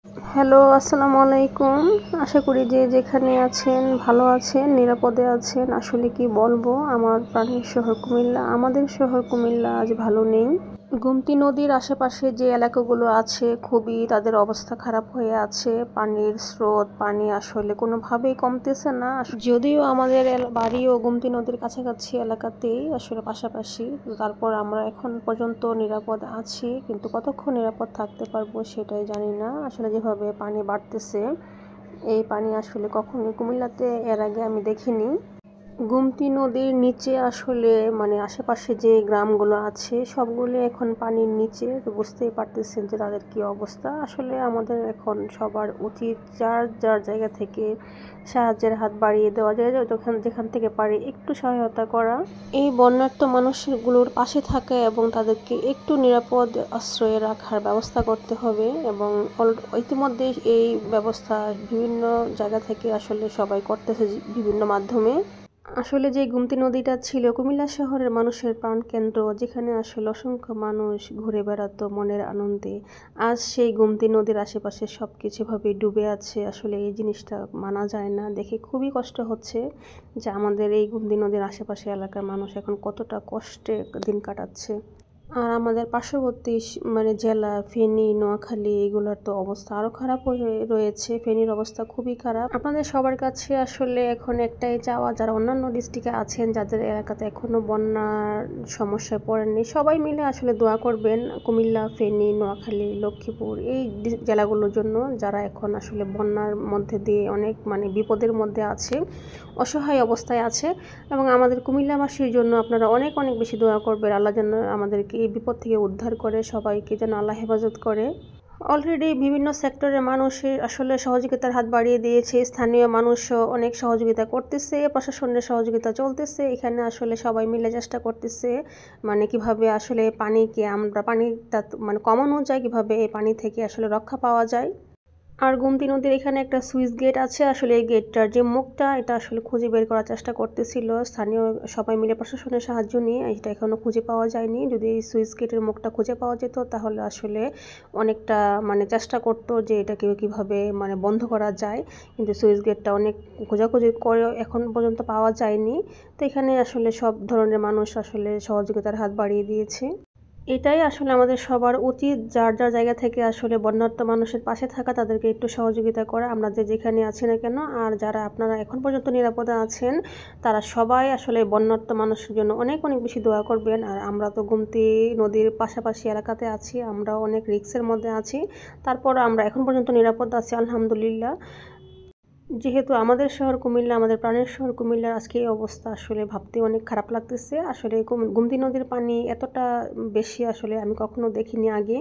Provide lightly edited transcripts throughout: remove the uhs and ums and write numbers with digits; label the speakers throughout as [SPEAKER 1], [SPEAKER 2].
[SPEAKER 1] Hello, আসসালামু আলাইকুম। আশা করি যে যেখানে আছেন ভালো আছেন, নিরাপদে আছেন। আসলে কি বলবো, আমার প্রাণের শহর কুমিল্লা, আমাদের শহর কুমিল্লা আজ ভালো নেই। গোমতী নদীর আশেপাশে যে এলাকাগুলো আছে খুবই তাদের অবস্থা খারাপ হয়ে আছে। পানির স্রোত, পানি আসলে কোনোভাবেই কমতেছে না। যদিও আমাদের বাড়িও গোমতী নদীর কাছাকাছি এলাকাতেই, আসলে পাশাপাশি। তারপর আমরা এখন পর্যন্ত নিরাপদ আছি, কিন্তু কতক্ষণ নিরাপদ থাকতে পারবো সেটাই জানি না। আসলে যেভাবে পানি বাড়তেছে, এই পানি আসলে কখনোই কুমিল্লাতে এর আগে আমি দেখিনি। গোমতী নদীর নিচে আসলে আশেপাশে যে গ্রামগুলো আছে সবগুলো এখন পানির নিচে, তো বুঝতেই পারতেছেন যে তাদের কি অবস্থা। আসলে আমাদের এখন সবার উচিত যার যার জায়গা থেকে সাহায্যের হাত বাড়িয়ে দেওয়া যায়, যেখান থেকে পারে একটু সহায়তা করা, এই বন্যার্ত মানুষগুলোর পাশে থাকা এবং তাদেরকে একটু নিরাপদ আশ্রয়ে রাখার ব্যবস্থা করতে হবে। এবং ইতিমধ্যে এই ব্যবস্থা বিভিন্ন জায়গা থেকে আসলে সবাই করতেছে বিভিন্ন মাধ্যমে। আসলে যে গোমতী নদীটা ছিল কুমিল্লা শহরের মানুষের প্রাণকেন্দ্র, যেখানে আসলে অসংখ্য মানুষ ঘুরে বেড়াতো মনের আনন্দে, আজ সেই গোমতী নদীর আশেপাশে সব কিছুভাবে ডুবে আছে। আসলে এই জিনিসটা মানা যায় না, দেখে খুবই কষ্ট হচ্ছে যে আমাদের এই গোমতী নদীর আশেপাশে এলাকার মানুষ এখন কতটা কষ্টে দিন কাটাচ্ছে। আর আমাদের পার্শ্ববর্তী জেলা ফেনী, নোয়াখালী, এগুলোর তো অবস্থা আরও খারাপ হয়ে রয়েছে। ফেনীর অবস্থা খুবই খারাপ। আপনাদের সবার কাছে আসলে এখন একটাই চাওয়া, যারা অন্যান্য ডিস্ট্রিক্টে আছেন, যাদের এলাকাতে এখনও বন্যার সমস্যায় পড়েননি, সবাই মিলে আসলে দোয়া করবেন কুমিল্লা, ফেনী, নোয়াখালী, লক্ষ্মীপুর এই জেলাগুলোর জন্য, যারা এখন আসলে বন্যার মধ্যে দিয়ে অনেক বিপদের মধ্যে আছে, অসহায় অবস্থায় আছে। এবং আমাদের কুমিল্লাবাসীর জন্য আপনারা অনেক অনেক বেশি দোয়া করবেন, আল্লাহ যেন আমাদেরকে এই বিপদ থেকে উদ্ধার করে, সবাইকে যেন আল্লাহ হেফাজত করে। অলরেডি বিভিন্ন সেক্টরের মানুষের আসলে সহযোগিতার হাত বাড়িয়ে দিয়েছে, স্থানীয় মানুষও অনেক সহযোগিতা করতেছে, প্রশাসনের সহযোগিতা চলতেছে। এখানে আসলে সবাই মিলে চেষ্টা করতেছে কিভাবে আসলে পানিটা কমানো যায়, কিভাবে এই পানি থেকে আসলে রক্ষা পাওয়া যায়। আর গোমতী নদীর এখানে একটা সুইচ গেট আছে, আসলে এই গেটটার যে মুখটা, এটা আসলে খুঁজে বের করার চেষ্টা করতেছিল স্থানীয় সবাই মিলে প্রশাসনের সাহায্য নিয়ে। এটা এখনও খুঁজে পাওয়া যায়নি। যদি এই সুইচ গেটের মুখটা খুঁজে পাওয়া যেত তাহলে আসলে অনেকটা চেষ্টা করতো যে এটাকে কীভাবে বন্ধ করা যায়, কিন্তু সুইচ গেটটা অনেক খোঁজাখুঁজি করে এখন পর্যন্ত পাওয়া যায়নি। তো এখানে আসলে সব ধরনের মানুষ আসলে সহযোগিতার হাত বাড়িয়ে দিয়েছে। এটাই আসলে আমাদের সবার উচিত, যার যার জায়গা থেকে আসলে বন্যার্ত মানুষের পাশে থাকা, তাদেরকে একটু সহযোগিতা করা, আমরা যেখানে আছি না কেন। আর যারা আপনারা এখন পর্যন্ত নিরাপদে আছেন, তারা সবাই আসলে বন্যার্ত মানুষের জন্য অনেক অনেক বেশি দোয়া করবেন। আর আমরা তো গোমতী নদীর পাশাপাশি এলাকাতে আছি, আমরা অনেক রিস্কের মধ্যে আছি, তারপর আমরা এখন পর্যন্ত নিরাপদ আছি আলহামদুলিল্লাহ। যেহেতু আমাদের শহর কুমিল্লা, আমাদের প্রাণের শহর কুমিল্লার আজকে এই অবস্থা, আসলে ভাবতে অনেক খারাপ লাগতেছে। আসলে গোমতী নদীর পানি এতটা বেশি আসলে আমি কখনো দেখিনি আগে।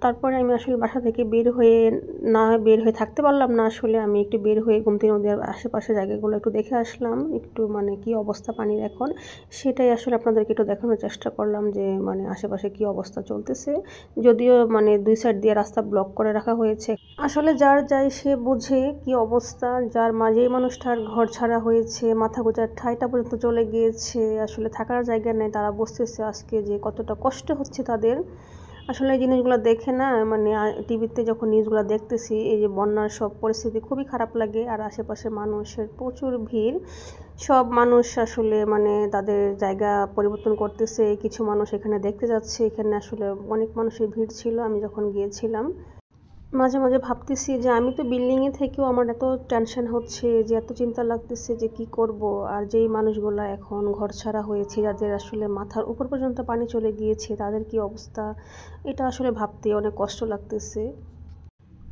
[SPEAKER 1] তারপরে আমি আসলে বাসা থেকে বের হয়ে থাকতে পারলাম না। আসলে আমি একটু বের হয়ে গোমতী নদীর আশেপাশে জায়গাগুলো একটু দেখে আসলাম, একটু কি অবস্থা পানির এখন, সেটাই আসলে আপনাদেরকে একটু দেখানোর চেষ্টা করলাম যে আশেপাশে কি অবস্থা চলতেছে। যদিও দুই সাইড দিয়ে রাস্তা ব্লক করে রাখা হয়েছে। আসলে যার যাই সে বুঝে কি অবস্থা, যার যেই মানুষটার ঘর ছাড়া হয়েছে, মাথা গোঁজার ঠাঁইটা পর্যন্ত চলে গিয়েছে, আসলে থাকার জায়গা নেই, তারা বুঝতেছে আজকে যে কতটা কষ্ট হচ্ছে তাদের। আসলে এই জিনিসগুলো দেখে না টিভিতে যখন নিউজগুলো দেখতেছি, এই যে বন্যার সব পরিস্থিতি খুবই খারাপ লাগে। আর আশেপাশে মানুষের প্রচুর ভিড়, সব মানুষ আসলে তাদের জায়গা পরিবর্তন করতেছে। কিছু মানুষ এখানে দেখতে যাচ্ছে, এখানে আসলে অনেক মানুষের ভিড় ছিল আমি যখন গিয়েছিলাম। মাঝে মাঝে ভাবতেছি যে আমি তো বিল্ডিংয়ে থেকেও আমার এত টেনশন হচ্ছে, যে এত চিন্তা লাগতেছে যে কি করব। আর যেই মানুষগুলো এখন ঘরছাড়া হয়েছে, যাদের আসলে মাথার উপর পর্যন্ত পানি চলে গিয়েছে, তাদের কি অবস্থা, এটা আসলে ভাবতে অনেক কষ্ট লাগতেছে।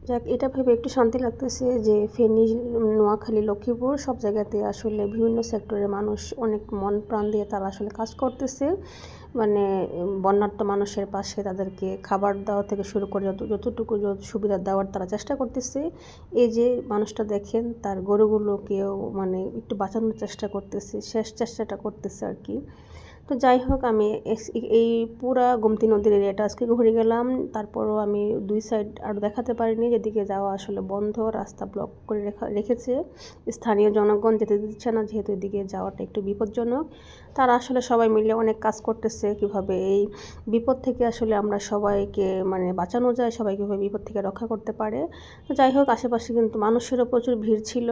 [SPEAKER 1] যাক, এটা ভেবে একটু শান্তি লাগতেছে যে ফেনী, নোয়াখালী, লক্ষ্মীপুর সব জায়গাতে আসলে বিভিন্ন সেক্টরের মানুষ অনেক মন প্রাণ দিয়ে তারা আসলে কাজ করতেছে। বন্যার্ত মানুষের পাশে তাদেরকে খাবার দেওয়া থেকে শুরু করে যতটুকু সুবিধা দেওয়ার তারা চেষ্টা করতেছে। এই যে মানুষটা দেখেন, তার গরুগুলোকেও একটু বাঁচানোর চেষ্টা করতেছে, শেষ চেষ্টাটা করতেছে আর কি। তো যাই হোক আমি এই পুরা গোমতী নদীর এরিয়াটা আজকে ঘুরে গেলাম। তারপরও আমি 2 সাইড আর দেখাতে পারিনি, যেদিকে যাওয়া আসলে বন্ধ, রাস্তা ব্লক করে রেখেছে। স্থানীয় জনগণ যেতে দিচ্ছে না, যেহেতু এদিকে যাওয়াটা একটু বিপজ্জনক। তারা আসলে সবাই মিলে অনেক কাজ করতেছে, কিভাবে এই বিপদ থেকে আসলে আমরা সবাইকে মানে বাঁচানো যায়, সবাই কীভাবে বিপদ থেকে রক্ষা করতে পারে। তো যাই হোক, আশেপাশে কিন্তু মানুষেরও প্রচুর ভিড় ছিল।